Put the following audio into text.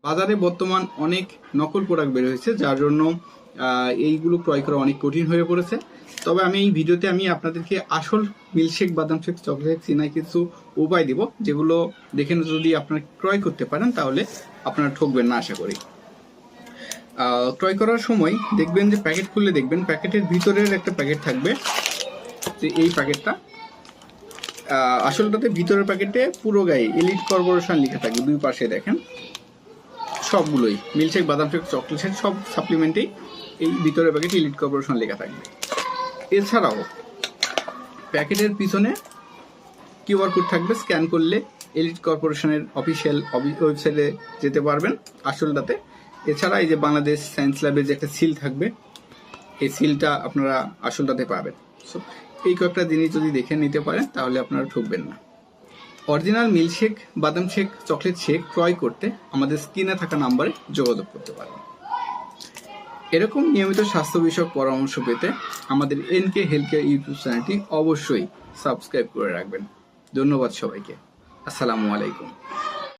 বাজারে বর্তমান অনেক নকল প্রোডাক্ট বের হয়েছে, যার জন্য এইগুলো ক্রয় করা অনেক কঠিন হয়ে পড়েছে। তবে আমি এই ভিডিওতে আপনাদেরকে আসল মিল্কশেক, বাদাম শেক, চকলেট চিনাই কিছু উপায় দিব, যেগুলো দেখে যদি আপনারা ক্রয় করতে পারেন তাহলে আপনারা ঠকবেন না আশা করি। ক্রয় করার সময় দেখবেন যে প্যাকেট খুললে দেখবেন প্যাকেটের ভিতরের একটা প্যাকেট থাকবে, যে এই প্যাকেটটা আসলটাতে ভিতরের প্যাকেটে পুরো গায়ে এলিট কর্পোরেশন লেখা থাকবে। দুই পাশে দেখেন সবগুলোই মিল্কশেক, বাদাম শেক, চকলেট শেক সব সাপ্লিমেন্টেই এই ভিতরের প্যাকেটে এলিট কর্পোরেশন লেখা থাকবে। এছাড়াও প্যাকেটের পিছনে কিউআর কোড থাকবে, স্ক্যান করলে এলিট কর্পোরেশনের অফিসিয়াল ওয়েবসাইটে যেতে পারবেন আসলটাতে। এছাড়া এই যে বাংলাদেশ সায়েন্স ল্যাবের যে একটা সিল থাকবে, এই সিলটা আপনারা আসলটাতে পাবেন। সো এই কয়েকটা জিনিস যদি দেখে নিতে পারেন তাহলে আপনারা ঠকবেন না। অরিজিনাল মিল্কশেক, বাদাম শেক, চকলেট শেক ক্রয় করতে আমাদের স্ক্রিনে থাকা নাম্বারে যোগাযোগ করতে পারেন। এরকম নিয়মিত স্বাস্থ্য বিষয়ক পরামর্শ পেতে আমাদের এনকে হেলথ কেয়ার ইউটিউব চ্যানেলটি অবশ্যই সাবস্ক্রাইব করে রাখবেন। ধন্যবাদ সবাইকে। আসসালামু আলাইকুম।